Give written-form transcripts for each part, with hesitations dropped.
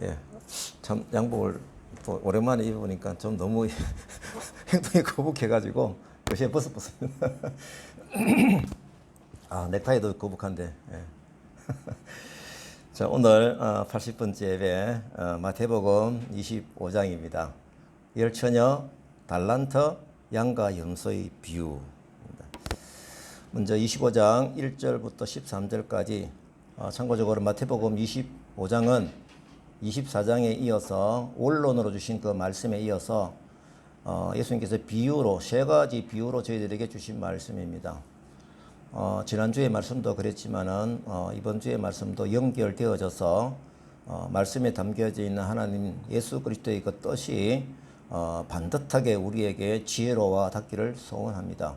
예, 참 양복을 또 오랜만에 입으니까 좀 너무 행동이 거북해가지고 요새 벗었습니다. 아, 넥타이도 거북한데. 예. 자, 오늘 80번째 예배 마태복음 25장입니다. 열처녀, 달란트, 양과 염소의 비유. 먼저 25장 1절부터 13절까지 참고적으로 마태복음 25장은 24장에 이어서 원론으로 주신 그 말씀에 이어서 예수님께서 비유로 세 가지 비유로 저희들에게 주신 말씀입니다. 지난주의 말씀도 그랬지만은 이번 주의 말씀도 연결되어져서 말씀에 담겨져 있는 하나님 예수 그리스도의 그 뜻이 반듯하게 우리에게 지혜로와 닿기를 소원합니다.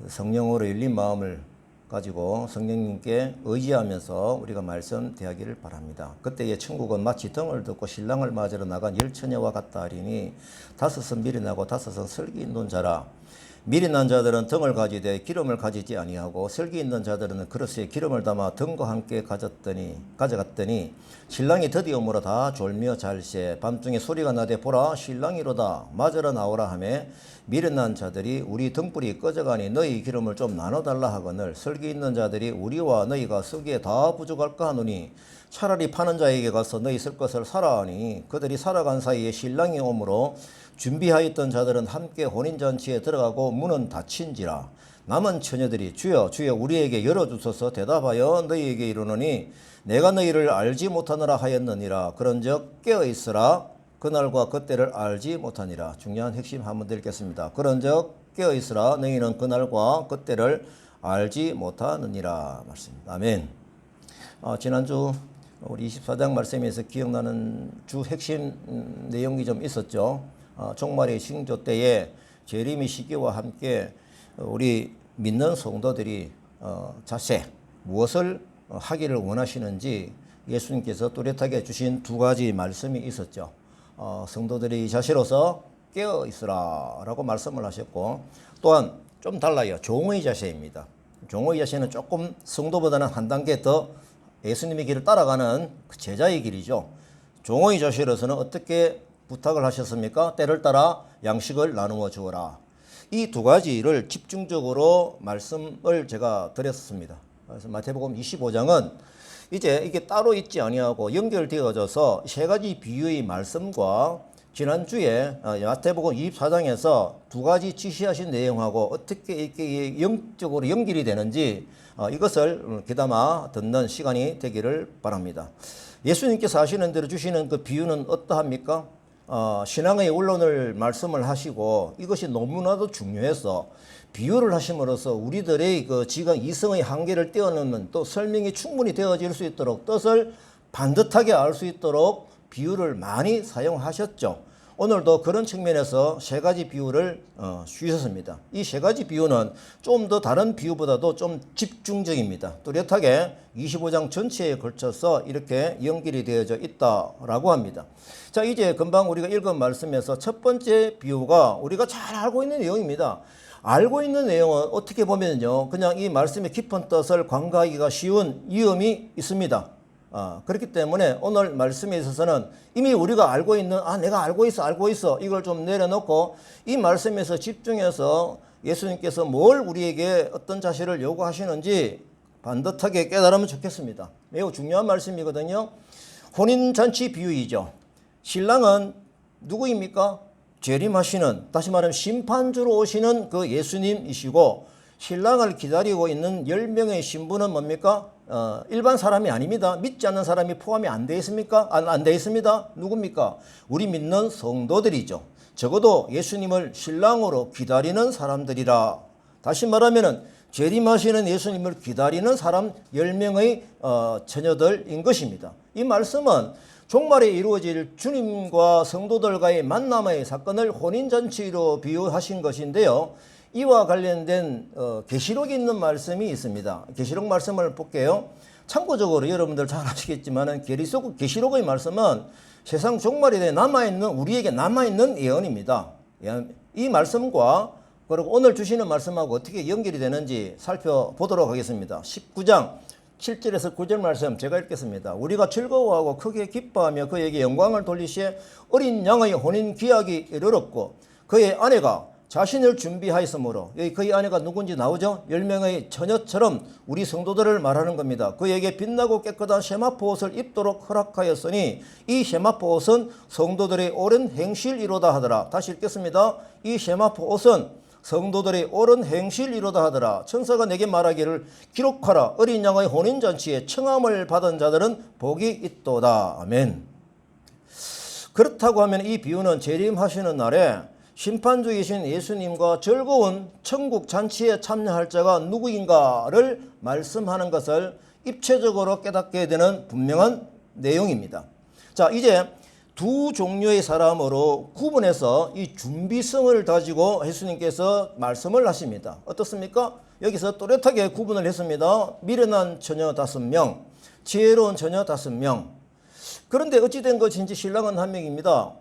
성령으로 열린 마음을 가지고 성령님께 의지하면서 우리가 말씀 대하기를 바랍니다. 그때의 천국은 마치 등을 듣고 신랑을 맞으러 나간 열 처녀와 같다 하리니 다섯은 미련하고 다섯은 슬기 있는 자라. 미련한 자들은 등을 가지되 기름을 가지지 아니하고 슬기 있는 자들은 그릇에 기름을 담아 등과 함께 가져갔더니 신랑이 드디어므로 다 졸며 잘세 밤중에 소리가 나되 보라 신랑이로다 맞으러 나오라 하매 미련한 자들이 우리 등불이 꺼져가니 너희 기름을 좀 나눠달라 하거늘 슬기 있는 자들이 우리와 너희가 쓰기에 다 부족할까 하노니 차라리 파는 자에게 가서 너희 쓸 것을 사라 하니 그들이 살아간 사이에 신랑이 오므로 준비하였던 자들은 함께 혼인잔치에 들어가고 문은 닫힌지라. 남은 처녀들이 주여 주여 우리에게 열어주소서 대답하여 너희에게 이르노니 내가 너희를 알지 못하느라 하였느니라. 그런즉 깨어있으라 그날과 그때를 알지 못하니라. 중요한 핵심 한번 드리겠습니다. 그런즉 깨어있으라 너희는 그날과 그때를 알지 못하느니라. 말씀입니다. 아멘. 지난주 우리 24장 말씀에서 기억나는 주 핵심 내용이 좀 있었죠. 종말의 징조 때에 재림의 시기와 함께 우리 믿는 성도들이 자세 무엇을 하기를 원하시는지 예수님께서 뚜렷하게 주신 두 가지 말씀이 있었죠. 성도들이 자세로서 깨어 있으라 라고 말씀을 하셨고 또한 좀 달라요. 종의 자세입니다. 종의 자세는 조금 성도보다는 한 단계 더 예수님의 길을 따라가는 제자의 길이죠. 종의 자세로서는 어떻게 부탁을 하셨습니까? 때를 따라 양식을 나누어 주어라. 이 두 가지를 집중적으로 말씀을 제가 드렸습니다. 그래서 마태복음 25장은 이제 이게 따로 있지 아니하고 연결되어져서 세 가지 비유의 말씀과 지난주에 마태복음 24장에서 두 가지 지시하신 내용하고 어떻게 이렇게 영적으로 연결이 되는지 이것을 귀담아 듣는 시간이 되기를 바랍니다. 예수님께서 하시는 대로 주시는 그 비유는 어떠합니까? 신앙의 원론을 말씀을 하시고 이것이 너무나도 중요해서 비유를 하심으로써 우리들의 그 지각 이성의 한계를 뛰어넘는 또 설명이 충분히 되어질 수 있도록 뜻을 반듯하게 알 수 있도록 비유를 많이 사용하셨죠. 오늘도 그런 측면에서 세 가지 비유를 주셨습니다. 이 세 가지 비유는 좀 더 다른 비유보다도 좀 집중적입니다. 뚜렷하게 25장 전체에 걸쳐서 이렇게 연결이 되어져 있다라고 합니다. 자, 이제 금방 우리가 읽은 말씀에서 첫 번째 비유가 우리가 잘 알고 있는 내용입니다. 알고 있는 내용은 어떻게 보면요, 그냥 이 말씀의 깊은 뜻을 관가하기가 쉬운 위험이 있습니다. 그렇기 때문에 오늘 말씀에 있어서는 이미 우리가 알고 있는 내가 알고 있어 이걸 좀 내려놓고 이 말씀에서 집중해서 예수님께서 뭘 우리에게 어떤 자세를 요구하시는지 반듯하게 깨달으면 좋겠습니다. 매우 중요한 말씀이거든요. 혼인잔치 비유이죠. 신랑은 누구입니까? 재림하시는, 다시 말하면 심판주로 오시는 그 예수님이시고 신랑을 기다리고 있는 10명의 신부는 뭡니까? 일반 사람이 아닙니다. 믿지 않는 사람이 포함이 안 돼 있습니까? 안 돼 있습니다. 누굽니까? 우리 믿는 성도들이죠. 적어도 예수님을 신랑으로 기다리는 사람들이라. 다시 말하면은 재림하시는 예수님을 기다리는 사람 10명의 처녀들인 것입니다. 이 말씀은 종말에 이루어질 주님과 성도들과의 만남의 사건을 혼인잔치로 비유하신 것인데요. 이와 관련된 계시록에 있는 말씀이 있습니다. 계시록 말씀을 볼게요. 참고적으로 여러분들 잘 아시겠지만 계시록의 말씀은 세상 종말에 대해 우리에게 남아있는 예언입니다. 이 말씀과 그리고 오늘 주시는 말씀하고 어떻게 연결이 되는지 살펴보도록 하겠습니다. 19장 7절에서 9절 말씀 제가 읽겠습니다. 우리가 즐거워하고 크게 기뻐하며 그에게 영광을 돌리시에 어린 양의 혼인 기약이 이르렀고 그의 아내가 자신을 준비하였으므로 여기 그의 아내가 누군지 나오죠. 10명의 처녀처럼 우리 성도들을 말하는 겁니다. 그에게 빛나고 깨끗한 세마포 옷을 입도록 허락하였으니 이 세마포 옷은 성도들의 옳은 행실이로다 하더라. 다시 읽겠습니다. 이 세마포 옷은 성도들의 옳은 행실이로다 하더라. 천사가 내게 말하기를 기록하라. 어린 양의 혼인잔치에 청함을 받은 자들은 복이 있도다. 아멘. 그렇다고 하면 이 비유는 재림하시는 날에 심판주이신 예수님과 즐거운 천국 잔치에 참여할 자가 누구인가를 말씀하는 것을 입체적으로 깨닫게 되는 분명한 내용입니다. 자, 이제 두 종류의 사람으로 구분해서 이 준비성을 가지고 예수님께서 말씀을 하십니다. 어떻습니까? 여기서 또렷하게 구분을 했습니다. 미련한 처녀 5명, 지혜로운 처녀 5명. 그런데 어찌된 것인지 신랑은 한 명입니다.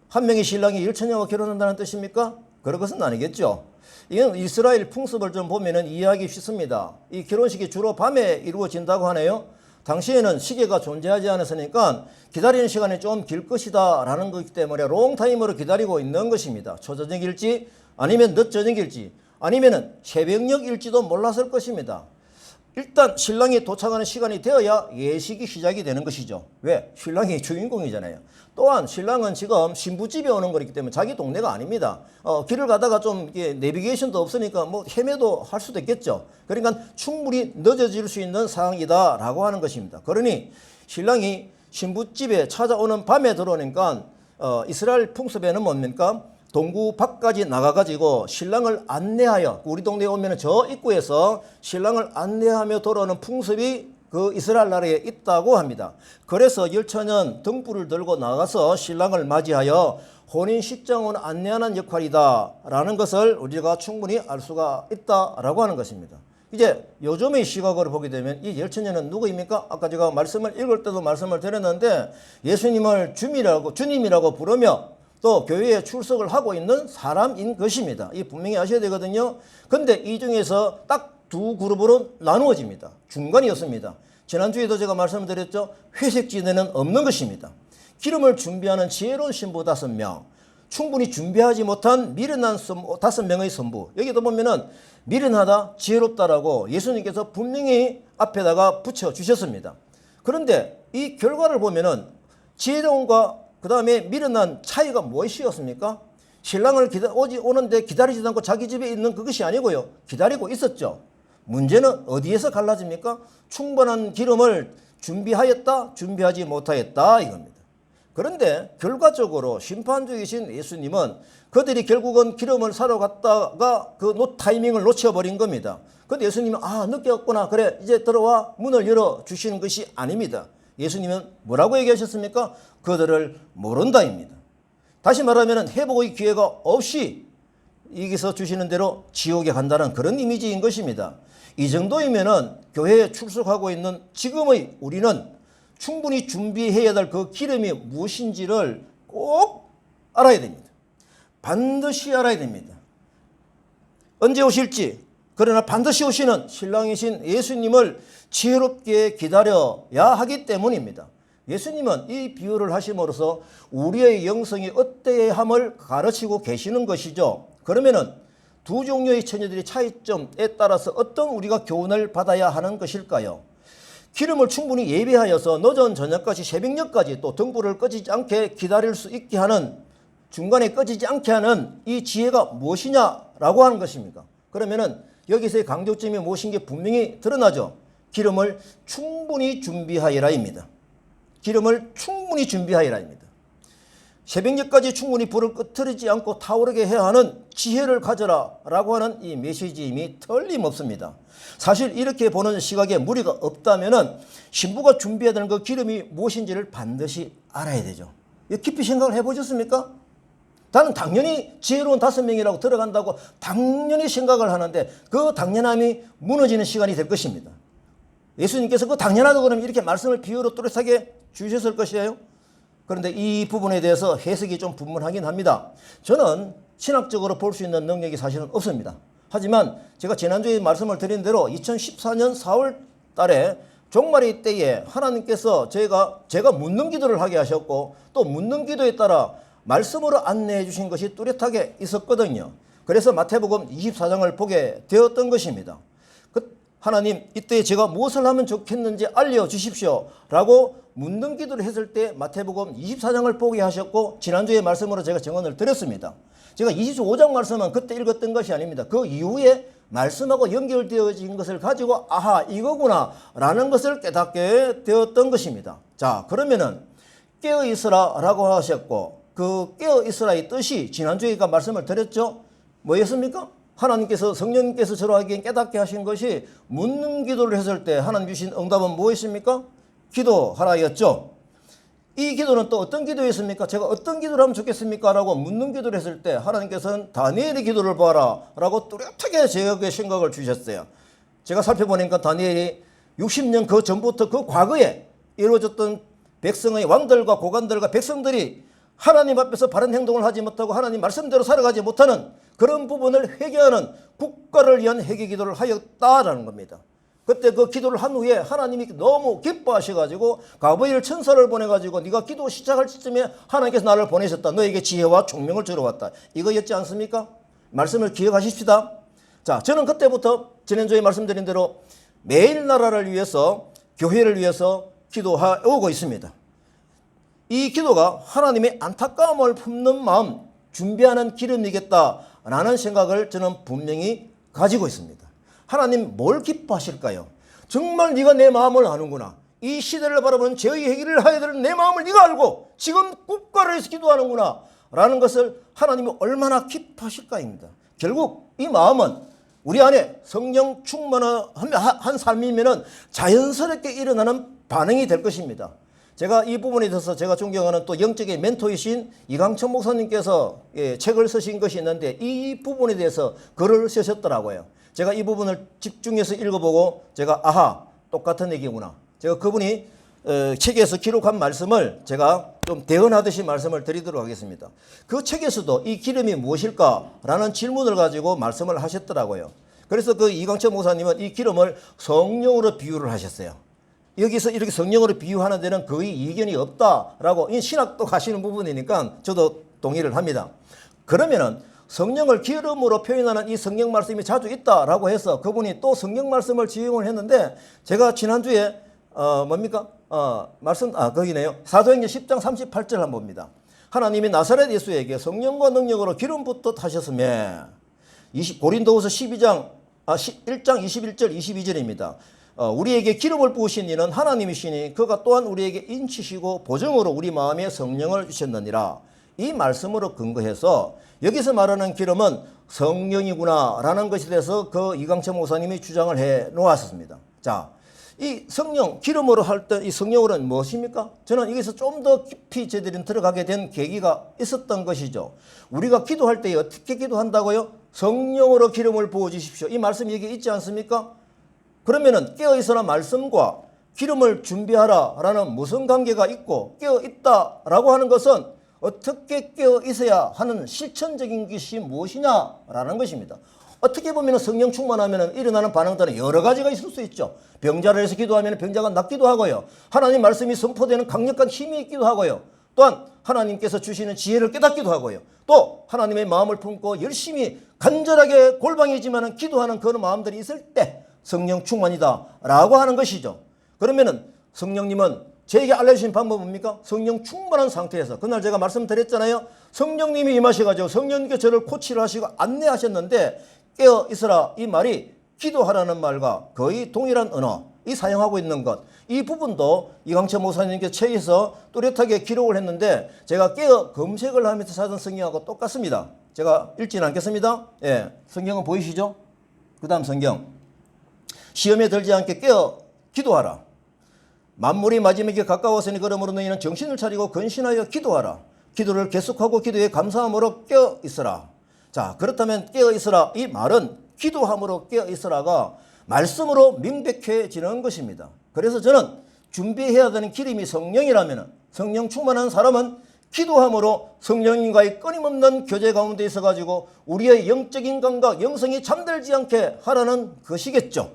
한 명의 신랑이 1처녀와 결혼한다는 뜻입니까? 그런 것은 아니겠죠. 이건 이스라엘 풍습을 좀 보면은 이해하기 쉽습니다. 이 결혼식이 주로 밤에 이루어진다고 하네요. 당시에는 시계가 존재하지 않았으니까 기다리는 시간이 좀 길 것이다 라는 거기 때문에 롱타임으로 기다리고 있는 것입니다. 초저녁일지 아니면 늦저녁일지 아니면 새벽녘일지도 몰랐을 것입니다. 일단 신랑이 도착하는 시간이 되어야 예식이 시작이 되는 것이죠. 왜? 신랑이 주인공이잖아요. 또한 신랑은 지금 신부집에 오는 거기 때문에 자기 동네가 아닙니다. 길을 가다가 좀 이게 내비게이션도 없으니까 뭐 헤매도 할 수도 있겠죠. 그러니까 충분히 늦어질 수 있는 상황이다라고 하는 것입니다. 그러니 신랑이 신부집에 찾아오는 밤에 들어오니까 이스라엘 풍습에는 뭡니까? 동구 밖까지 나가가지고 신랑을 안내하여 우리 동네에 오면 저 입구에서 신랑을 안내하며 돌아오는 풍습이 그 이스라엘 나라에 있다고 합니다. 그래서 10처녀는 등불을 들고 나가서 신랑을 맞이하여 혼인식장을 안내하는 역할이다 라는 것을 우리가 충분히 알 수가 있다라고 하는 것입니다. 이제 요즘의 시각으로 보게 되면 이 10처녀는 누구입니까? 아까 제가 말씀을 읽을 때도 말씀을 드렸는데 예수님을 주님이라고 부르며 또 교회에 출석을 하고 있는 사람인 것입니다. 이 분명히 아셔야 되거든요. 근데 이 중에서 딱 두 그룹으로 나누어집니다. 중간이었습니다. 지난주에도 제가 말씀드렸죠. 회색지대는 없는 것입니다. 기름을 준비하는 지혜로운 신부 5명, 충분히 준비하지 못한 미련한 5명의 선부. 여기도 보면은 미련하다, 지혜롭다라고 예수님께서 분명히 앞에다가 붙여주셨습니다. 그런데 이 결과를 보면은 지혜로움과 그 다음에 미련한 차이가 무엇이었습니까? 신랑을 오는데 기다리지 않고 자기 집에 있는 그것이 아니고요. 기다리고 있었죠. 문제는 어디에서 갈라집니까? 충분한 기름을 준비하였다, 준비하지 못하였다 이겁니다. 그런데 결과적으로 심판주이신 예수님은 그들이 결국은 기름을 사러 갔다가 그 타이밍을 놓쳐버린 겁니다. 그런데 예수님은 늦게 왔구나. 그래 이제 들어와 문을 열어주시는 것이 아닙니다. 예수님은 뭐라고 얘기하셨습니까? 그들을 모른다입니다. 다시 말하면 회복의 기회가 없이 여기서 주시는 대로 지옥에 간다는 그런 이미지인 것입니다. 이 정도이면은 교회에 출석하고 있는 지금의 우리는 충분히 준비해야 될 그 기름이 무엇인지를 꼭 알아야 됩니다. 반드시 알아야 됩니다. 언제 오실지, 그러나 반드시 오시는 신랑이신 예수님을 지혜롭게 기다려야 하기 때문입니다. 예수님은 이 비유를 하심으로써 우리의 영성이 어때야 함을 가르치고 계시는 것이죠. 그러면은 두 종류의 처녀들의 차이점에 따라서 어떤 우리가 교훈을 받아야 하는 것일까요? 기름을 충분히 예배하여서 늦은 저녁까지 새벽녘까지 또 등불을 꺼지지 않게 기다릴 수 있게 하는 중간에 꺼지지 않게 하는 이 지혜가 무엇이냐라고 하는 것입니까? 그러면은 여기서의 강조점이 무엇인 게 분명히 드러나죠. 기름을 충분히 준비하여라입니다. 기름을 충분히 준비하여라입니다. 새벽녘까지 충분히 불을 끄트리지 않고 타오르게 해야 하는 지혜를 가져라 라고 하는 이 메시지임이 틀림없습니다. 사실 이렇게 보는 시각에 무리가 없다면 신부가 준비해야 되는 그 기름이 무엇인지를 반드시 알아야 되죠. 깊이 생각을 해보셨습니까? 나는 당연히 지혜로운 5명이라고 들어간다고 당연히 생각을 하는데 그 당연함이 무너지는 시간이 될 것입니다. 예수님께서 그 당연하다고 그러면 이렇게 말씀을 비유로 또렷하게 주셨을 것이에요. 그런데 이 부분에 대해서 해석이 좀 분분하긴 합니다. 저는 신학적으로 볼 수 있는 능력이 사실은 없습니다. 하지만 제가 지난주에 말씀을 드린 대로 2014년 4월 달에 종말의 때에 하나님께서 제가 묻는 기도를 하게 하셨고 또 묻는 기도에 따라 말씀으로 안내해 주신 것이 뚜렷하게 있었거든요. 그래서 마태복음 24장을 보게 되었던 것입니다. 하나님, 이때 제가 무엇을 하면 좋겠는지 알려주십시오 라고 묻는 기도를 했을 때 마태복음 24장을 보게 하셨고, 지난주에 말씀으로 제가 증언을 드렸습니다. 제가 25장 말씀은 그때 읽었던 것이 아닙니다. 그 이후에 말씀하고 연결되어진 것을 가지고 아하, 이거구나 라는 것을 깨닫게 되었던 것입니다. 자, 그러면은 깨어있으라 라고 하셨고, 그 깨어있으라의 뜻이 지난주에 말씀을 드렸죠. 뭐였습니까? 하나님께서, 성령님께서 저러하게 깨닫게 하신 것이 묻는 기도를 했을 때 하나님 주신 응답은 무엇입니까? 기도하라였죠. 이 기도는 또 어떤 기도였습니까? 제가 어떤 기도를 하면 좋겠습니까? 라고 묻는 기도를 했을 때 하나님께서는 다니엘의 기도를 봐라 라고 뚜렷하게 제게 생각을 주셨어요. 제가 살펴보니까 다니엘이 60년 그 전부터 그 과거에 이루어졌던 백성의 왕들과 고관들과 백성들이 하나님 앞에서 바른 행동을 하지 못하고 하나님 말씀대로 살아가지 못하는 그런 부분을 회개하는 국가를 위한 회개 기도를 하였다라는 겁니다. 그때 그 기도를 한 후에 하나님이 너무 기뻐하셔가지고 가브리엘 천사를 보내가지고 네가 기도 시작할 시점에 하나님께서 나를 보내셨다. 너에게 지혜와 총명을 주러 왔다. 이거였지 않습니까? 말씀을 기억하십시다. 자, 저는 그때부터 지난주에 말씀드린 대로 매일 나라를 위해서, 교회를 위해서 기도하고 있습니다. 이 기도가 하나님의 안타까움을 품는 마음, 준비하는 기름이겠다라는 생각을 저는 분명히 가지고 있습니다. 하나님 뭘 기뻐하실까요? 정말 네가 내 마음을 아는구나. 이 시대를 바라보는 죄의 해결을 하여야 될 내 마음을 네가 알고 지금 국가를 위해서 기도하는구나 라는 것을 하나님이 얼마나 기뻐하실까입니다. 결국 이 마음은 우리 안에 성령 충만한 삶이면 자연스럽게 일어나는 반응이 될 것입니다. 제가 이 부분에 대해서 제가 존경하는 또 영적인 멘토이신 이강천 목사님께서 책을 쓰신 것이 있는데 이 부분에 대해서 글을 쓰셨더라고요. 제가 이 부분을 집중해서 읽어보고 제가 아하, 똑같은 얘기구나. 제가 그분이 책에서 기록한 말씀을 제가 좀 대언하듯이 말씀을 드리도록 하겠습니다. 그 책에서도 이 기름이 무엇일까라는 질문을 가지고 말씀을 하셨더라고요. 그래서 그 이강천 목사님은 이 기름을 성령으로 비유를 하셨어요. 여기서 이렇게 성령으로 비유하는 데는 거의 이견이 없다라고, 이 신학도 가시는 부분이니까 저도 동의를 합니다. 그러면은 성령을 기름으로 표현하는 이 성령 말씀이 자주 있다라고 해서 그분이 또 성령 말씀을 지용을 했는데, 제가 지난주에 거기네요. 사도행전 10장 38절 한번 봅니다. 하나님이 나사렛 예수에게 성령과 능력으로 기름부터 타셨으며, 고린도후서 1장 21절 22절입니다. 우리에게 기름을 부으신 이는 하나님이시니 그가 또한 우리에게 인치시고 보증으로 우리 마음에 성령을 주셨느니라. 이 말씀으로 근거해서 여기서 말하는 기름은 성령이구나 라는 것에 대해서 그 이강천 목사님이 주장을 해 놓았습니다. 자, 이 성령, 기름으로 할 때 이 성령으로는 무엇입니까? 저는 여기서 좀 더 깊이 저희들이 들어가게 된 계기가 있었던 것이죠. 우리가 기도할 때 어떻게 기도한다고요? 성령으로 기름을 부어주십시오. 이 말씀이 여기 있지 않습니까? 그러면은 깨어있으라 말씀과 기름을 준비하라 라는 무슨 관계가 있고, 깨어있다라고 하는 것은 어떻게 깨어있어야 하는 실천적인 것이 무엇이냐라는 것입니다. 어떻게 보면 성령 충만하면 일어나는 반응들은 여러 가지가 있을 수 있죠. 병자를 해서 기도하면 병자가 낫기도 하고요. 하나님 말씀이 선포되는 강력한 힘이 있기도 하고요. 또한 하나님께서 주시는 지혜를 깨닫기도 하고요. 또 하나님의 마음을 품고 열심히 간절하게 골방이지만 기도하는 그런 마음들이 있을 때 성령 충만이다 라고 하는 것이죠. 그러면은 성령님은 저에게 알려주신 방법은 뭡니까? 성령 충만한 상태에서, 그날 제가 말씀드렸잖아요. 성령님이 임하셔가지고 성령님께 저를 코치를 하시고 안내하셨는데, 깨어 있으라 이 말이 기도하라는 말과 거의 동일한 언어, 이 사용하고 있는 것, 이 부분도 이강천 목사님께 책에서 뚜렷하게 기록을 했는데, 제가 깨어 검색을 하면서 찾은 성경하고 똑같습니다. 제가 읽지는 않겠습니다. 예, 성경은 보이시죠? 그 다음 성경. 시험에 들지 않게 깨어 기도하라. 만물이 마지막에 가까웠으니 그러므로 너희는 정신을 차리고 근신하여 기도하라. 기도를 계속하고 기도에 감사함으로 깨어 있으라. 자, 그렇다면 깨어 있으라 이 말은 기도함으로 깨어 있으라가 말씀으로 명백해지는 것입니다. 그래서 저는 준비해야 되는 기름이 성령이라면, 성령 충만한 사람은 기도함으로 성령님과의 끊임없는 교제 가운데 있어가지고 우리의 영적인 감각, 영성이 잠들지 않게 하라는 것이겠죠.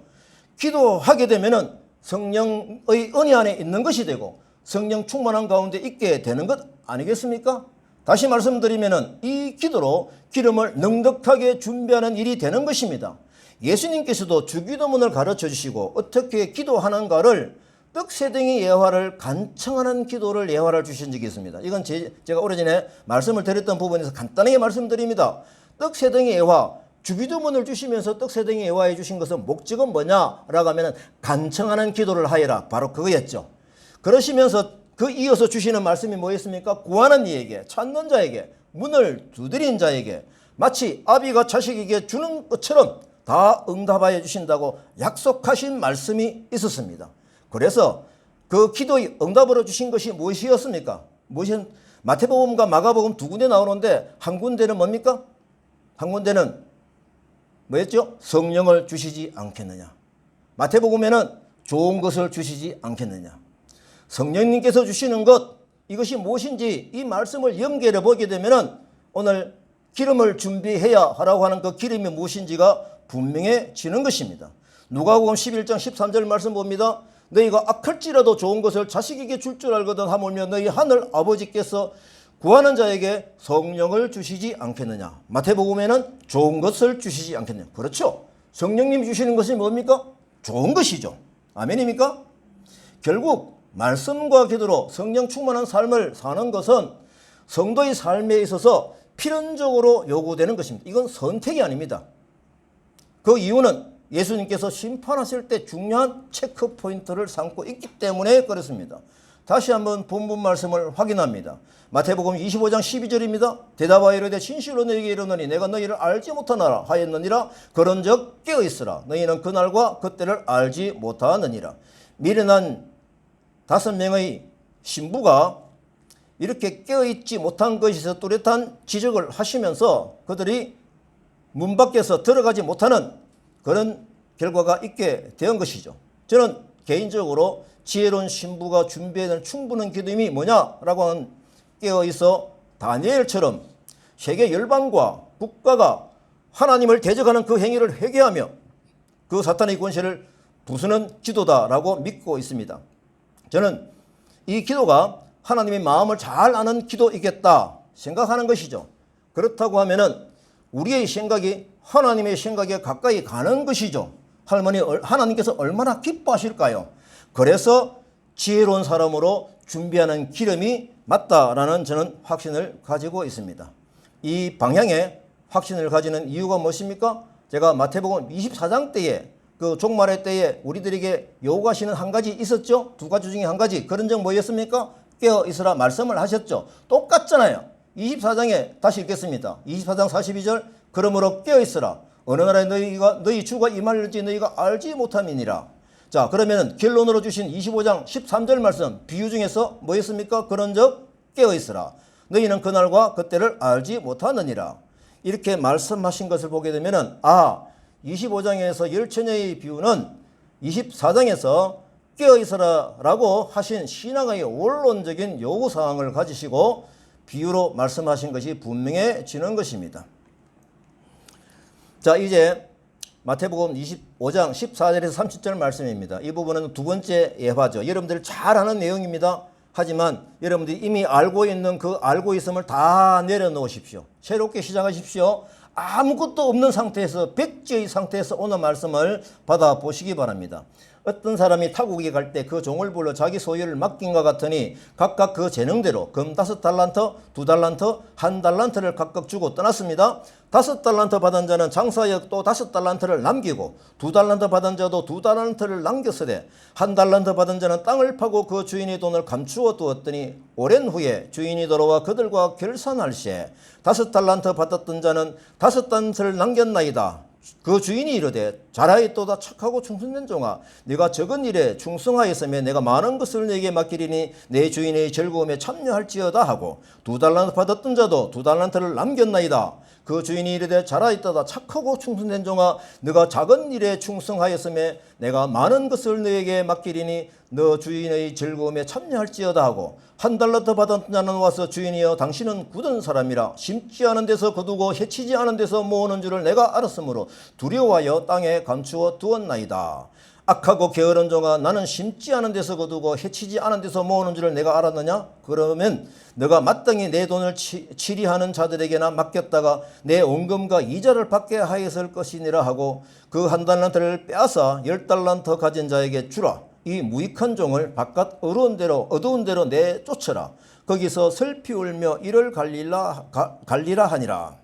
기도하게 되면은 성령의 은혜 안에 있는 것이 되고 성령 충만한 가운데 있게 되는 것 아니겠습니까? 다시 말씀드리면은 이 기도로 기름을 넉넉하게 준비하는 일이 되는 것입니다. 예수님께서도 주기도문을 가르쳐 주시고 어떻게 기도하는가를 떡세덩이 예화를 간청하는 기도를 예화를 주신 적이 있습니다. 이건 제가 오래전에 말씀을 드렸던 부분에서 간단하게 말씀드립니다. 떡세덩이 예화, 주기도문을 주시면서 떡세덩이 예화해 주신 것은 목적은 뭐냐라고 하면 간청하는 기도를 하여라. 바로 그거였죠. 그러시면서 그 이어서 주시는 말씀이 뭐였습니까? 구하는 이에게, 찾는 자에게, 문을 두드린 자에게 마치 아비가 자식에게 주는 것처럼 다 응답하여 주신다고 약속하신 말씀이 있었습니다. 그래서 그 기도의 응답으로 주신 것이 무엇이었습니까? 마태복음과 마가복음 두 군데 나오는데 한 군데는 뭡니까? 한 군데는 뭐였죠? 성령을 주시지 않겠느냐. 마태복음에는 좋은 것을 주시지 않겠느냐. 성령님께서 주시는 것, 이것이 무엇인지 이 말씀을 연결해 보게 되면 오늘 기름을 준비해야 하라고 하는 그 기름이 무엇인지가 분명해지는 것입니다. 누가복음 11장 13절 말씀 봅니다. 너희가 악할지라도 좋은 것을 자식에게 줄 줄 알거든 하물며 너희 하늘 아버지께서 구하는 자에게 성령을 주시지 않겠느냐. 마태복음에는 좋은 것을 주시지 않겠느냐. 그렇죠. 성령님 주시는 것이 뭡니까? 좋은 것이죠. 아멘입니까? 결국 말씀과 기도로 성령 충만한 삶을 사는 것은 성도의 삶에 있어서 필연적으로 요구되는 것입니다. 이건 선택이 아닙니다. 그 이유는 예수님께서 심판하실 때 중요한 체크 포인트를 삼고 있기 때문에 그렇습니다. 다시 한번 본문 말씀을 확인합니다. 마태복음 25장 12절입니다. 대답하여 이르되 진실로 너희에게 이르노니 내가 너희를 알지 못하노라 하였느니라. 그런즉 깨어있으라. 너희는 그날과 그때를 알지 못하느니라. 미련한 5명의 신부가 이렇게 깨어있지 못한 것에서 뚜렷한 지적을 하시면서 그들이 문 밖에서 들어가지 못하는 그런 결과가 있게 된 것이죠. 저는 개인적으로 지혜로운 신부가 준비해낸 충분한 기도임이 뭐냐라고 하는 깨어있어 다니엘처럼 세계 열방과 국가가 하나님을 대적하는 그 행위를 회개하며 그 사탄의 권세를 부수는 기도다라고 믿고 있습니다. 저는 이 기도가 하나님의 마음을 잘 아는 기도이겠다 생각하는 것이죠. 그렇다고 하면은 우리의 생각이 하나님의 생각에 가까이 가는 것이죠. 하나님께서 얼마나 기뻐하실까요? 그래서 지혜로운 사람으로 준비하는 기름이 맞다라는 저는 확신을 가지고 있습니다. 이 방향에 확신을 가지는 이유가 무엇입니까? 제가 마태복음 24장 때에 그 종말의 때에 우리들에게 요구하시는 한 가지 있었죠? 두 가지 중에 한 가지. 그런 점 뭐였습니까? 깨어 있으라 말씀을 하셨죠. 똑같잖아요. 24장에 다시 읽겠습니다. 24장 42절 그러므로 깨어 있으라. 어느 날에 너희 주가 임할지 너희가 알지 못함이니라. 자, 그러면 결론으로 주신 25장 13절 말씀 비유 중에서 뭐였습니까? 그런즉 깨어 있으라. 너희는 그날과 그때를 알지 못하느니라. 이렇게 말씀하신 것을 보게 되면은 25장에서 열처녀의 비유는 24장에서 깨어있으라라고 하신 신앙의 원론적인 요구사항을 가지시고 비유로 말씀하신 것이 분명해지는 것입니다. 자, 이제 마태복음 25장 14절에서 30절 말씀입니다. 이 부분은 두 번째 예화죠. 여러분들 잘 아는 내용입니다. 하지만 여러분들이 이미 알고 있는 그 알고 있음을 다 내려놓으십시오. 새롭게 시작하십시오. 아무것도 없는 상태에서 백지의 상태에서 오늘 말씀을 받아보시기 바랍니다. 어떤 사람이 타국에 갈 때 그 종을 불러 자기 소유를 맡긴 것 같으니 각각 그 재능대로 금 5달란트, 2달란트, 1달란트를 각각 주고 떠났습니다. 5달란트 받은 자는 장사하여 또 5달란트를 남기고 2달란트 받은 자도 2달란트를 남겼으되 1달란트 받은 자는 땅을 파고 그 주인의 돈을 감추어 두었더니 오랜 후에 주인이 돌아와 그들과 결산할 시에 5달란트 받았던 자는 5달란트를 남겼나이다. 그 주인이 이르되 잘하였도다 착하고 충성된 종아 네가 적은 일에 충성하였으며 내가 많은 것을 네게 맡기리니 내 주인의 즐거움에 참여할지어다 하고 2달란트 받았던 자도 2달란트를 남겼나이다. 그 주인이 이르되 잘하였도다 착하고 충성된 종아 네가 작은 일에 충성하였으며 내가 많은 것을 너에게 맡기리니 너 주인의 즐거움에 참여할지어다 하고 1달란트 받은 자는 와서 주인이여 당신은 굳은 사람이라 심지 않은 데서 거두고 해치지 않은 데서 모으는 줄을 내가 알았으므로 두려워하여 땅에 감추어 두었나이다. 악하고 게으른 종아, 나는 심지 않은 데서 거두고 해치지 않은 데서 모으는 줄을 내가 알았느냐? 그러면 너가 마땅히 내 돈을 치리하는 자들에게나 맡겼다가 내 원금과 이자를 받게 하였을 것이니라 하고 그 한 달란트를 빼앗아 10달란트 가진 자에게 주라. 이 무익한 종을 바깥 어두운 데로 내쫓으라. 거기서 슬피 울며 이를 갈리라 하니라.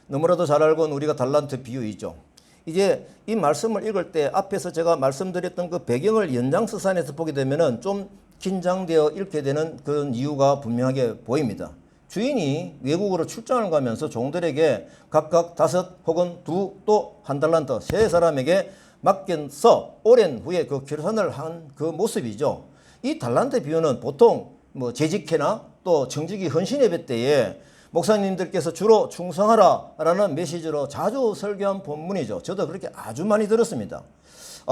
너무나도 잘 알고 우리가 달란트 비유이죠. 이제 이 말씀을 읽을 때 앞에서 제가 말씀드렸던 그 배경을 연장서산에서 보게 되면은 좀 긴장되어 읽게 되는 그런 이유가 분명하게 보입니다. 주인이 외국으로 출장을 가면서 종들에게 각각 5 혹은 2 또 1달란트 3사람에게 맡겨서 오랜 후에 그 결산을 한 그 모습이죠. 이 달란트 비유는 보통 뭐 재직회나 또 정직이 헌신 예배 때에 목사님들께서 주로 충성하라라는 메시지로 자주 설교한 본문이죠. 저도 그렇게 아주 많이 들었습니다.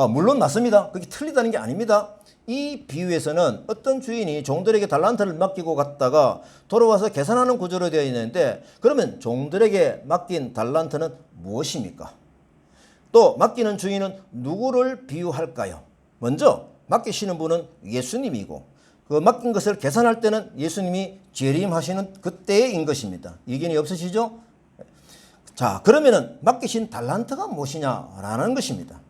물론 맞습니다. 그게 틀리다는 게 아닙니다. 이 비유에서는 어떤 주인이 종들에게 달란트를 맡기고 갔다가 돌아와서 계산하는 구조로 되어 있는데, 그러면 종들에게 맡긴 달란트는 무엇입니까? 또 맡기는 주인은 누구를 비유할까요? 먼저 맡기시는 분은 예수님이고 그 맡긴 것을 계산할 때는 예수님이 재림하시는 그때인 것입니다. 이견이 없으시죠? 자, 그러면은 맡기신 달란트가 무엇이냐라는 것입니다.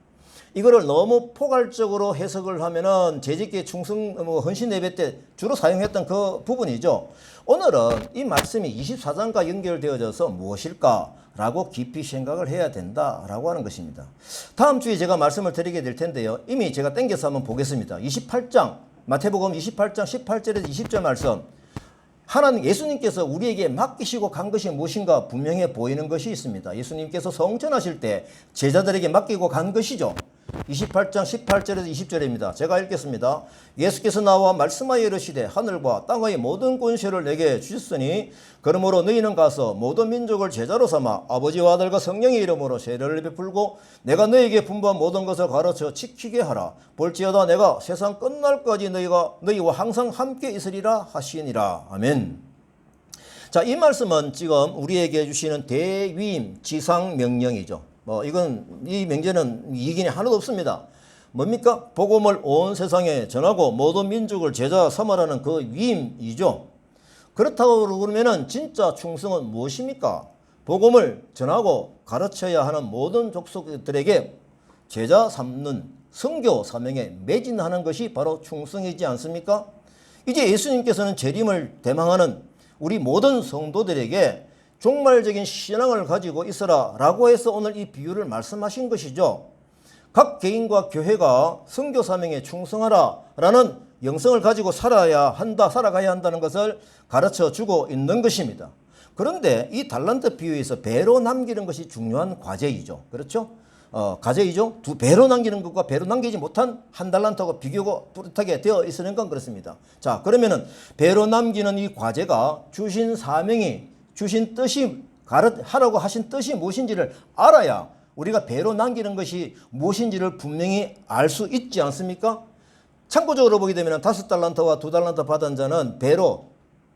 이거를 너무 포괄적으로 해석을 하면은 재직계 충성 헌신 예배 때 주로 사용했던 그 부분이죠. 오늘은 이 말씀이 24장과 연결되어져서 무엇일까라고 깊이 생각을 해야 된다라고 하는 것입니다. 다음 주에 제가 말씀을 드리게 될 텐데요. 이미 제가 땡겨서 한번 보겠습니다. 28장 마태복음 28장 18절에서 20절 말씀. 하나님 예수님께서 우리에게 맡기시고 간 것이 무엇인가 분명해 보이는 것이 있습니다. 예수님께서 성천하실 때 제자들에게 맡기고 간 것이죠. 28장 18절에서 20절입니다. 제가 읽겠습니다. 예수께서 나와 말씀하여 이르시되 하늘과 땅의 모든 권세를 내게 주셨으니 그러므로 너희는 가서 모든 민족을 제자로 삼아 아버지와 아들과 성령의 이름으로 세례를 베풀고 내가 너희에게 분부한 모든 것을 가르쳐 지키게 하라. 볼지어다 내가 세상 끝날까지 너희와 항상 함께 있으리라 하시니라. 아멘. 자, 이 말씀은 지금 우리에게 주시는 대위임 지상 명령이죠. 이 명제는 이견이 하나도 없습니다. 뭡니까? 복음을 온 세상에 전하고 모든 민족을 제자 삼으라는 그 위임이죠. 그렇다고 그러면은 진짜 충성은 무엇입니까? 복음을 전하고 가르쳐야 하는 모든 족속들에게 제자 삼는 선교 사명에 매진하는 것이 바로 충성이지 않습니까? 이제 예수님께서는 재림을 대망하는 우리 모든 성도들에게 종말적인 신앙을 가지고 있어라 라고 해서 오늘 이 비유를 말씀하신 것이죠. 각 개인과 교회가 선교 사명에 충성하라 라는 영성을 가지고 살아가야 한다는 것을 가르쳐 주고 있는 것입니다. 그런데 이 달란트 비유에서 배로 남기는 것이 중요한 과제이죠. 그렇죠? 과제이죠. 2배로 남기는 것과 배로 남기지 못한 1달란트하고 비교가 뚜렷하게 되어 있는 건 그렇습니다. 자, 그러면은 배로 남기는 이 과제가 주신 사명이 주신 뜻이 하라고 하신 뜻이 무엇인지를 알아야 우리가 배로 남기는 것이 무엇인지를 분명히 알 수 있지 않습니까? 참고적으로 보게 되면 5달란트와 2달란트 받은 자는 배로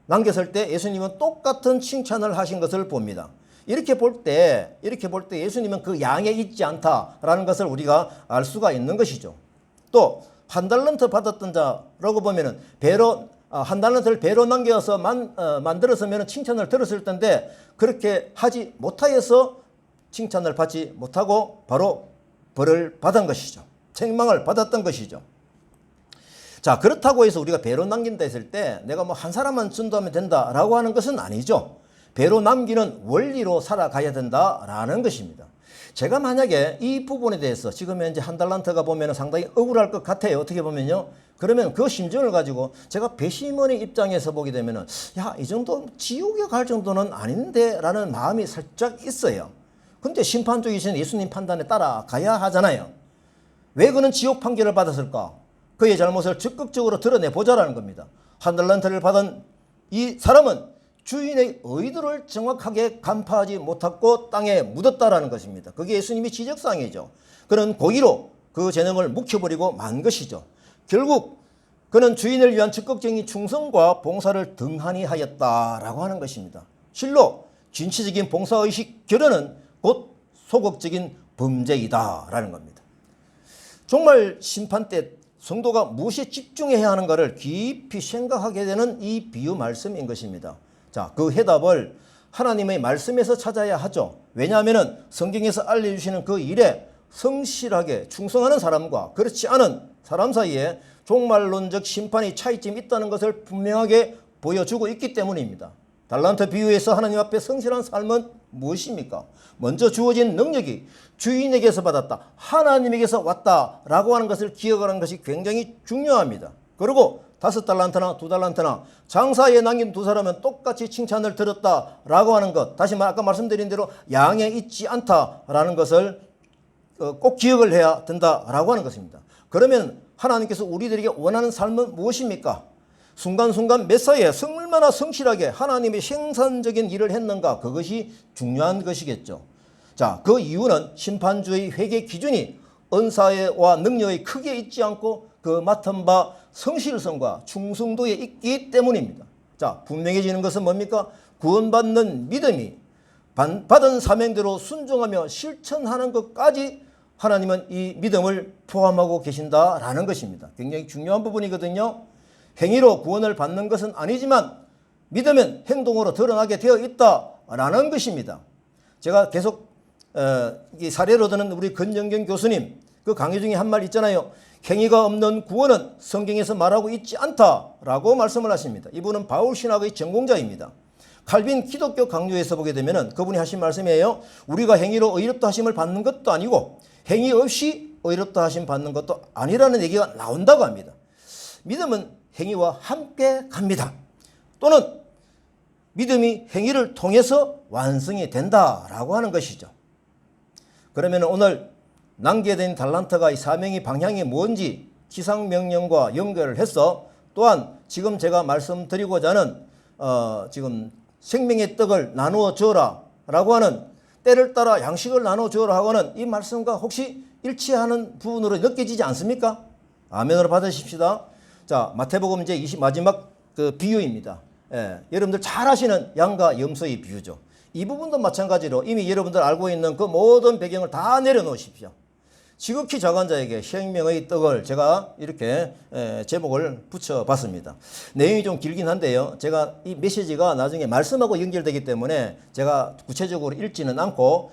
남겼을 때 예수님은 똑같은 칭찬을 하신 것을 봅니다. 이렇게 볼 때 예수님은 그 양에 있지 않다라는 것을 우리가 알 수가 있는 것이죠. 또 1달란트 받았던 자라고 보면은 배로 1달란트를 배로 남겨서 만들었으면 칭찬을 들었을 텐데 그렇게 하지 못하여서 칭찬을 받지 못하고 바로 벌을 받은 것이죠. 책망을 받았던 것이죠. 자, 그렇다고 해서 우리가 배로 남긴다 했을 때 내가 뭐 한 사람만 전도하면 된다라고 하는 것은 아니죠. 배로 남기는 원리로 살아가야 된다라는 것입니다. 제가 만약에 이 부분에 대해서 지금 현재 1달란트가 보면 상당히 억울할 것 같아요. 어떻게 보면요. 그러면 그 심정을 가지고 제가 배심원의 입장에서 보게 되면은 이 정도 지옥에 갈 정도는 아닌데 라는 마음이 살짝 있어요. 근데 심판주이신 예수님 판단에 따라가야 하잖아요. 왜 그는 지옥 판결을 받았을까? 그의 잘못을 적극적으로 드러내보자라는 겁니다. 1달란트를 받은 이 사람은 주인의 의도를 정확하게 간파하지 못하고 땅에 묻었다라는 것입니다. 그게 예수님의 지적사항이죠. 그는 고의로 그 재능을 묵혀버리고 만 것이죠. 결국 그는 주인을 위한 적극적인 충성과 봉사를 등한히 하였다라고 하는 것입니다. 실로 진취적인 봉사의식 결여는 곧 소극적인 범죄이다라는 겁니다. 정말 심판 때 성도가 무엇에 집중해야 하는가를 깊이 생각하게 되는 이 비유 말씀인 것입니다. 자, 그 해답을 하나님의 말씀에서 찾아야 하죠. 왜냐하면 성경에서 알려주시는 그 일에 성실하게 충성하는 사람과 그렇지 않은 사람 사이에 종말론적 심판의 차이점이 있다는 것을 분명하게 보여주고 있기 때문입니다. 달란트 비유에서 하나님 앞에 성실한 삶은 무엇입니까? 먼저 주어진 능력이 주인에게서 받았다, 하나님에게서 왔다라고 하는 것을 기억하는 것이 굉장히 중요합니다. 그리고 5달란트나 2달란트나 장사에 남긴 두 사람은 똑같이 칭찬을 들었다라고 하는 것, 다시 아까 말씀드린 대로 양에 있지 않다라는 것을 꼭 기억을 해야 된다라고 하는 것입니다. 그러면 하나님께서 우리들에게 원하는 삶은 무엇입니까? 순간순간 메사에 얼마나 성실하게 하나님의 생산적인 일을 했는가, 그것이 중요한 것이겠죠. 자, 그 이유는 심판주의 회개 기준이 은사와 능력의 크게 있지 않고 그 맡은 바 성실성과 충성도에 있기 때문입니다. 자, 분명해지는 것은 뭡니까? 구원받는 믿음이 받은 사명대로 순종하며 실천하는 것까지 하나님은 이 믿음을 포함하고 계신다라는 것입니다. 굉장히 중요한 부분이거든요. 행위로 구원을 받는 것은 아니지만 믿으면 행동으로 드러나게 되어 있다라는 것입니다. 제가 계속 사례로 드는 우리 권정경 교수님 그 강의 중에 한 말 있잖아요. 행위가 없는 구원은 성경에서 말하고 있지 않다라고 말씀을 하십니다. 이분은 바울 신학의 전공자입니다. 칼빈 기독교 강요에서 보게 되면 그분이 하신 말씀이에요. 우리가 행위로 의롭다 하심을 받는 것도 아니고 행위 없이 의롭다 하심 받는 것도 아니라는 얘기가 나온다고 합니다. 믿음은 행위와 함께 갑니다. 또는 믿음이 행위를 통해서 완성이 된다라고 하는 것이죠. 그러면 오늘 남겨진 달란트가 이 사명의 방향이 뭔지 기상명령과 연결을 해서 또한 지금 제가 말씀드리고자 하는 지금 생명의 떡을 나누어 주어라 라고 하는 때를 따라 양식을 나누어 주어라 하고 하는 이 말씀과 혹시 일치하는 부분으로 느껴지지 않습니까? 아멘으로 받으십시다. 자, 마태복음 이제 마지막 그 비유입니다. 여러분들 잘 아시는 양과 염소의 비유죠. 이 부분도 마찬가지로 이미 여러분들 알고 있는 그 모든 배경을 다 내려놓으십시오. 지극히 작은 자에게 생명의 떡을 제가 이렇게 제목을 붙여봤습니다. 내용이 좀 길긴 한데요. 제가 이 메시지가 나중에 말씀하고 연결되기 때문에 제가 구체적으로 읽지는 않고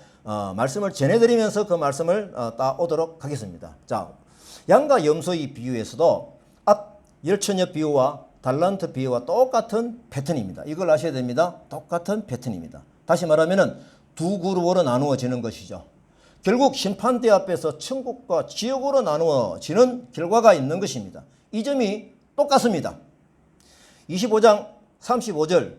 말씀을 전해드리면서 그 말씀을 따오도록 하겠습니다. 자, 양과 염소의 비유에서도 앞 열처녀 비유와 달란트 비유와 똑같은 패턴입니다. 이걸 아셔야 됩니다. 똑같은 패턴입니다. 다시 말하면 두 그룹으로 나누어지는 것이죠. 결국 심판대 앞에서 천국과 지옥으로 나누어지는 결과가 있는 것입니다. 이 점이 똑같습니다. 25장 35절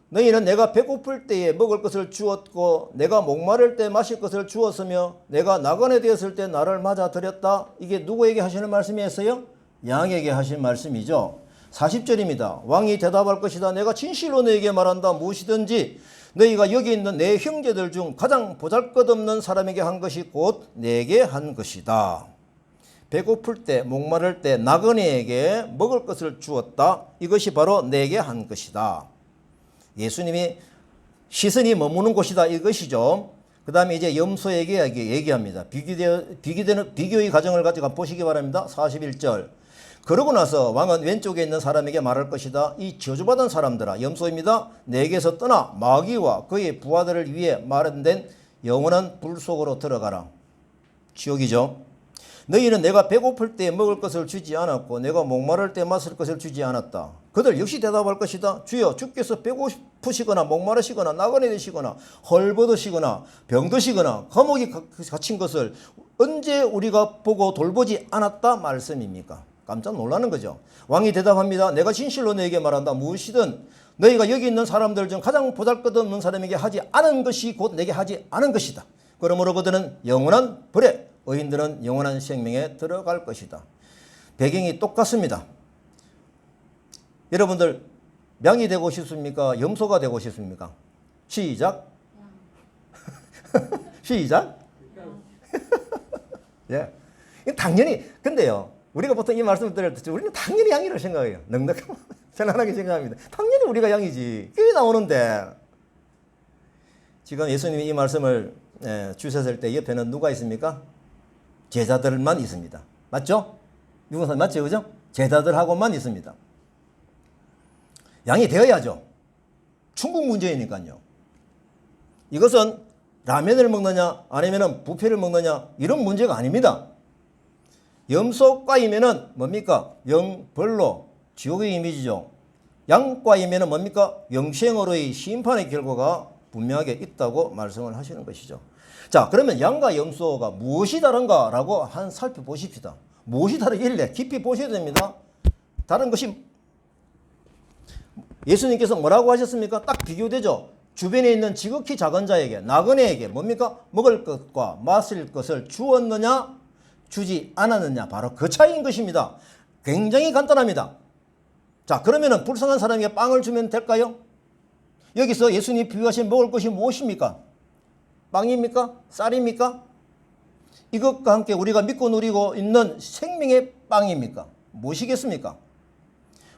너희는 내가 배고플 때에 먹을 것을 주었고 내가 목마를 때 마실 것을 주었으며 내가 나그네 되었을 때 나를 맞아 들였다. 이게 누구에게 하시는 말씀이었어요? 양에게 하신 말씀이죠. 40절입니다. 왕이 대답할 것이다. 내가 진실로 너에게 말한다. 무엇이든지 너희가 여기 있는 내 형제들 중 가장 보잘것없는 사람에게 한 것이 곧 내게 한 것이다. 배고플 때 목마를 때 나그네에게 먹을 것을 주었다. 이것이 바로 내게 한 것이다. 예수님이 시선이 머무는 곳이다 이것이죠. 그 다음에 이제 염소에게 얘기합니다. 비교의 과정을 가지고 보시기 바랍니다. 41절 그러고 나서 왕은 왼쪽에 있는 사람에게 말할 것이다. 이 저주받은 사람들아, 염소입니다. 내게서 떠나 마귀와 그의 부하들을 위해 마련된 영원한 불 속으로 들어가라. 지옥이죠. 너희는 내가 배고플 때 먹을 것을 주지 않았고 내가 목마를 때 마실 것을 주지 않았다. 그들 역시 대답할 것이다. 주여, 주께서 배고프시거나 목마르시거나 나그네 되시거나 헐벗으시거나 병드시거나 감옥에 갇힌 것을 언제 우리가 보고 돌보지 않았다 말씀입니까? 깜짝 놀라는 거죠. 왕이 대답합니다. 내가 진실로 너에게 말한다. 무엇이든 너희가 여기 있는 사람들 중 가장 보잘것없는 사람에게 하지 않은 것이 곧 내게 하지 않은 것이다. 그러므로 그들은 영원한 벌에, 의인들은 영원한 생명에 들어갈 것이다. 배경이 똑같습니다. 여러분들 양이 되고 싶습니까? 염소가 되고 싶습니까? 시작. 시작. 예. 당연히 근데요. 우리가 보통 이 말씀을 들을 때 우리는 당연히 양이라고 생각해요. 넉넉하고 편안하게 생각합니다. 당연히 우리가 양이지. 그게 나오는데 지금 예수님이 이 말씀을 주셨을 때 옆에는 누가 있습니까? 제자들만 있습니다. 맞죠? 미국 사람 맞죠? 그죠? 제자들하고만 있습니다. 양이 되어야죠. 충국 문제이니까요. 이것은 라면을 먹느냐 아니면 부페를 먹느냐 이런 문제가 아닙니다. 염소과이면은 뭡니까? 영벌로 지옥의 이미지죠. 양과이면은 뭡니까? 영생으로의 심판의 결과가 분명하게 있다고 말씀을 하시는 것이죠. 자, 그러면 양과 염소가 무엇이 다른가라고 한 살펴보십시다. 무엇이 다르길래 깊이 보셔야 됩니다. 다른 것이 예수님께서 뭐라고 하셨습니까? 딱 비교되죠. 주변에 있는 지극히 작은 자에게 나그네에게 뭡니까? 먹을 것과 마실 것을 주었느냐 주지 않았느냐 바로 그 차이인 것입니다. 굉장히 간단합니다. 자, 그러면은 불쌍한 사람에게 빵을 주면 될까요? 여기서 예수님이 비유하신 먹을 것이 무엇입니까? 빵입니까? 쌀입니까? 이것과 함께 우리가 믿고 누리고 있는 생명의 빵입니까? 무엇이겠습니까?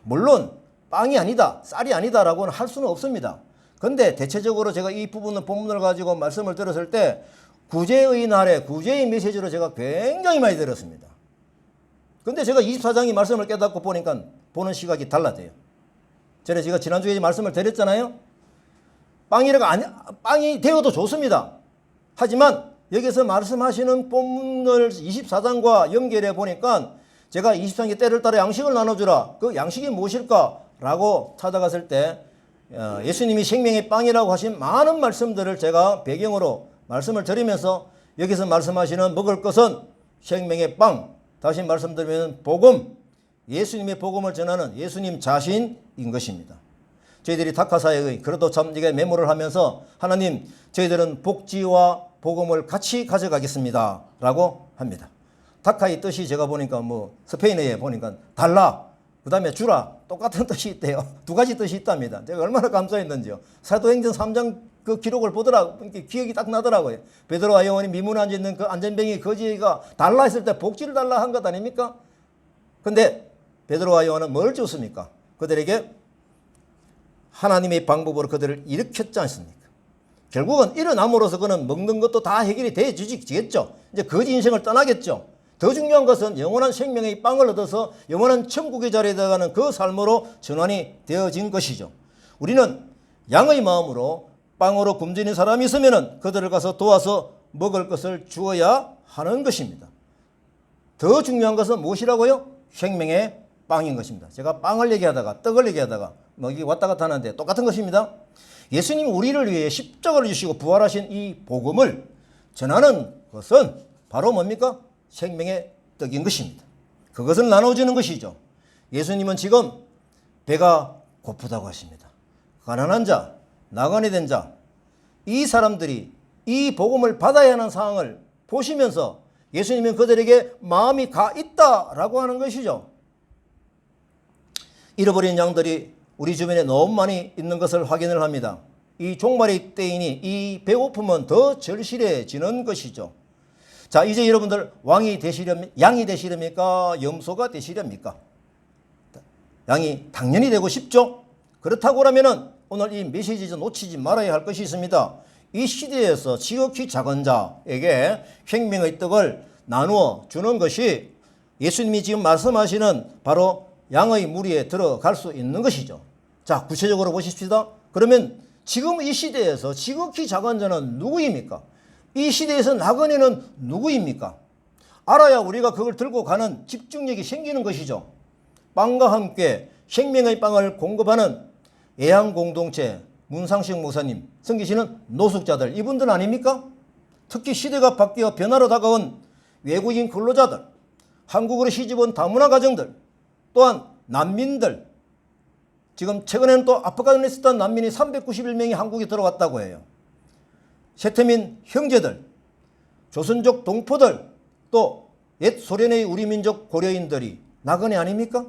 물론 빵이 아니다, 쌀이 아니다라고는 할 수는 없습니다. 그런데 대체적으로 제가 이 본문을 가지고 말씀을 들었을 때 구제의 날에 구제의 메시지로 제가 굉장히 많이 들었습니다. 그런데 제가 24장의 말씀을 깨닫고 보니까 보는 시각이 달라져요. 전에 제가 지난주에 말씀을 드렸잖아요. 빵이 되어도 좋습니다. 하지만 여기서 말씀하시는 본문을 24장과 연결해 보니까 제가 23장에 때를 따라 양식을 나눠주라. 그 양식이 무엇일까라고 찾아갔을 때 예수님이 생명의 빵이라고 하신 많은 말씀들을 제가 배경으로 말씀을 드리면서 여기서 말씀하시는 먹을 것은 생명의 빵, 다시 말씀드리면 복음, 예수님의 복음을 전하는 예수님 자신인 것입니다. 저희들이 다카사에 그래도 참 이게 메모를 하면서 하나님 저희들은 복지와 복음을 같이 가져가겠습니다 라고 합니다. 다카의 뜻이 제가 보니까 스페인어에 보니까 달라, 그 다음에 주라, 똑같은 뜻이 있대요. 두 가지 뜻이 있답니다. 제가 얼마나 감사했는지요. 사도행전 3장 그 기록을 보더라고 기억이 딱 나더라고요. 베드로와 요한이 미문에 앉아있는 그 안전뱅이 거지가 달라 했을 때 복지를 달라 한 것 아닙니까? 근데 베드로와 요한은 뭘 줬습니까? 그들에게 하나님의 방법으로 그들을 일으켰지 않습니까? 결국은 일어남으로써 그는 먹는 것도 다 해결이 되어지겠죠. 이제 거지 인생을 떠나겠죠. 더 중요한 것은 영원한 생명의 빵을 얻어서 영원한 천국의 자리에 들어가는 그 삶으로 전환이 되어진 것이죠. 우리는 양의 마음으로 빵으로 굶주린 사람이 있으면 그들을 가서 도와서 먹을 것을 주어야 하는 것입니다. 더 중요한 것은 무엇이라고요? 생명의 빵인 것입니다. 제가 빵을 얘기하다가 떡을 얘기하다가 이게 왔다 갔다 하는데 똑같은 것입니다. 예수님이 우리를 위해 십자가를 주시고 부활하신 이 복음을 전하는 것은 바로 뭡니까? 생명의 떡인 것입니다. 그것을 나눠주는 것이죠. 예수님은 지금 배가 고프다고 하십니다. 가난한 자, 나그네 된 자, 이 사람들이 이 복음을 받아야 하는 상황을 보시면서 예수님은 그들에게 마음이 가 있다라고 하는 것이죠. 잃어버린 양들이 우리 주변에 너무 많이 있는 것을 확인을 합니다. 이 종말의 때이니 이 배고픔은 더 절실해지는 것이죠. 자, 이제 여러분들 양이 되시렵니까? 염소가 되시렵니까? 양이 당연히 되고 싶죠? 그렇다고 하면은 오늘 이 메시지에서 놓치지 말아야 할 것이 있습니다. 이 시대에서 지극히 작은 자에게 생명의 떡을 나누어 주는 것이 예수님이 지금 말씀하시는 바로 양의 무리에 들어갈 수 있는 것이죠. 자, 구체적으로 보십시다. 그러면 지금 이 시대에서 지극히 작은 자는 누구입니까? 이 시대에서 나그네는 누구입니까? 알아야 우리가 그걸 들고 가는 집중력이 생기는 것이죠. 빵과 함께 생명의 빵을 공급하는 애양공동체 문상식 목사님, 섬기시는 노숙자들, 이분들 아닙니까? 특히 시대가 바뀌어 변화로 다가온 외국인 근로자들, 한국으로 시집온 다문화 가정들, 또한 난민들, 지금 최근에는 또 아프가니스탄 난민이 391명이 한국에 들어왔다고 해요. 세태민 형제들, 조선족 동포들, 또 옛 소련의 우리 민족 고려인들이 나그네 아닙니까?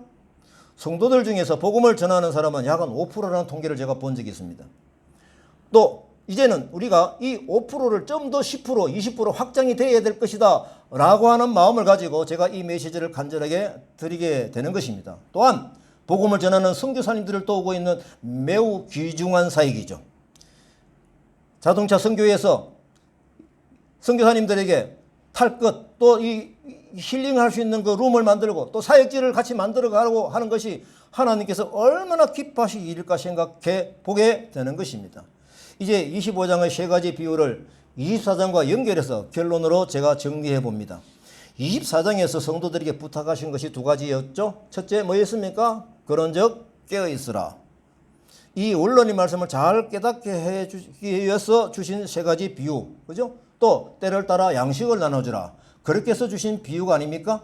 성도들 중에서 복음을 전하는 사람은 약 5%라는 통계를 제가 본 적이 있습니다. 또 이제는 우리가 이 5%를 좀 더 10%, 20% 확장이 되어야 될 것이다 라고 하는 마음을 가지고 제가 이 메시지를 간절하게 드리게 되는 것입니다. 또한 복음을 전하는 선교사님들을 도우고 있는 매우 귀중한 사역이죠. 자동차 선교회에서 선교사님들에게 탈 것, 또 이 힐링할 수 있는 그 룸을 만들고 또 사역지를 같이 만들어 가고 하는 것이 하나님께서 얼마나 기뻐하시기 일일까 생각해 보게 되는 것입니다. 이제 25장의 세 가지 비유를 24장과 연결해서 결론으로 제가 정리해 봅니다. 24장에서 성도들에게 부탁하신 것이 두 가지였죠. 첫째 뭐였습니까? 그런즉 깨어있으라. 이 원론의 말씀을 잘 깨닫게 해주기 위해서 주신 세 가지 비유, 그죠? 또 때를 따라 양식을 나눠주라. 그렇게 해서 주신 비유가 아닙니까?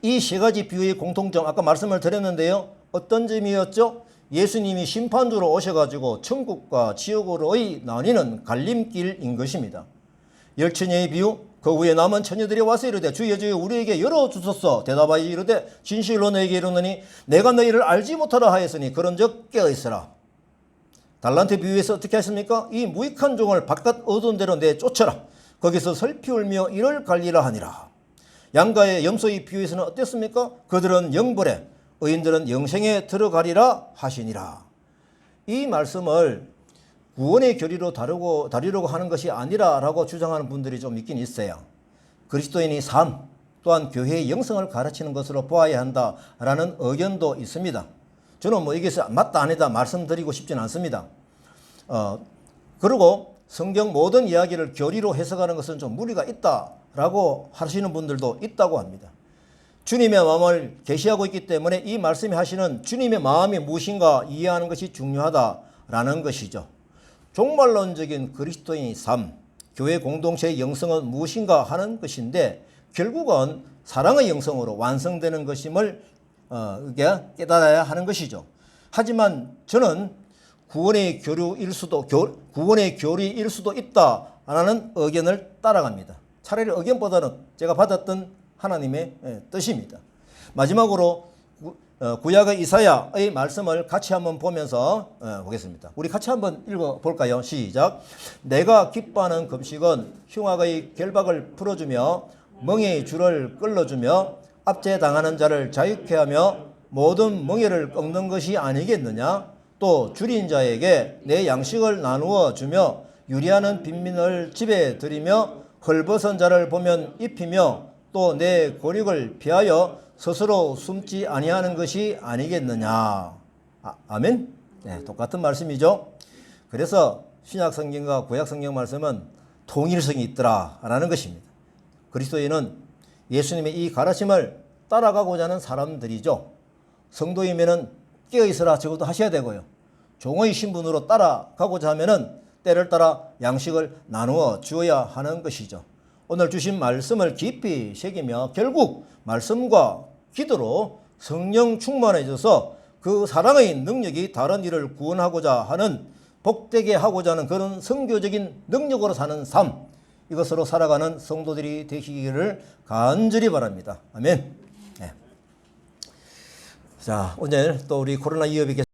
이 세 가지 비유의 공통점, 아까 말씀을 드렸는데요. 어떤 점이었죠? 예수님이 심판주로 오셔가지고 천국과 지옥으로의 나뉘는 갈림길인 것입니다. 열처녀의 비유, 그 후에 남은 처녀들이 와서 이르되 주여 주여 우리에게 열어주소서. 대답하여 이르되 진실로 너에게 이르노니 내가 너희를 알지 못하라 하였으니 그런즉 깨어있으라. 달란트 비유에서 어떻게 하십니까? 이 무익한 종을 바깥 어두운 데로 내쫓아라. 거기서 슬피 울며 이를 갈리라 하니라. 양가의 염소의 비유에서는 어땠습니까? 그들은 영벌에 의인들은 영생에 들어가리라 하시니라. 이 말씀을 구원의 교리로 다루려고 하는 것이 아니라라고 주장하는 분들이 좀 있긴 있어요. 그리스도인의 삶 또한 교회의 영성을 가르치는 것으로 보아야 한다라는 의견도 있습니다. 저는 뭐 이게 맞다 아니다 말씀드리고 싶지는 않습니다. 그리고 성경 모든 이야기를 교리로 해석하는 것은 좀 무리가 있다라고 하시는 분들도 있다고 합니다. 주님의 마음을 계시하고 있기 때문에 이 말씀이 하시는 주님의 마음이 무엇인가 이해하는 것이 중요하다라는 것이죠. 종말론적인 그리스도인의 삶, 교회 공동체의 영성은 무엇인가 하는 것인데 결국은 사랑의 영성으로 완성되는 것임을 깨달아야 하는 것이죠. 하지만 저는 구원의 교리일 수도 있다라는 의견을 따라갑니다. 차라리 의견보다는 제가 받았던 하나님의 뜻입니다. 마지막으로 구약의 이사야의 말씀을 같이 한번 보면서 보겠습니다. 우리 같이 한번 읽어볼까요? 시작. 내가 기뻐하는 금식은 흉악의 결박을 풀어주며 멍에의 줄을 끌어주며 압제당하는 자를 자유케 하며 모든 멍에를 꺾는 것이 아니겠느냐? 또 줄인 자에게 내 양식을 나누어 주며 유리하는 빈민을 집에 들이며 헐벗은 자를 보면 입히며 또 내 고륙을 피하여 스스로 숨지 아니하는 것이 아니겠느냐. 아멘? 네, 똑같은 말씀이죠. 그래서 신약성경과 구약성경 말씀은 동일성이 있더라라는 것입니다. 그리스도인은 예수님의 이 가르침을 따라가고자 하는 사람들이죠. 성도이면은 깨어있으라 적어도 하셔야 되고요. 종의 신분으로 따라가고자 하면은 때를 따라 양식을 나누어 주어야 하는 것이죠. 오늘 주신 말씀을 깊이 새기며 결국 말씀과 기도로 성령 충만해져서 그 사랑의 능력이 다른 이를 구원하고자 하는 복되게 하고자 하는 그런 선교적인 능력으로 사는 삶, 이것으로 살아가는 성도들이 되시기를 간절히 바랍니다. 아멘. 네. 자, 오늘 또 우리 코로나 위협이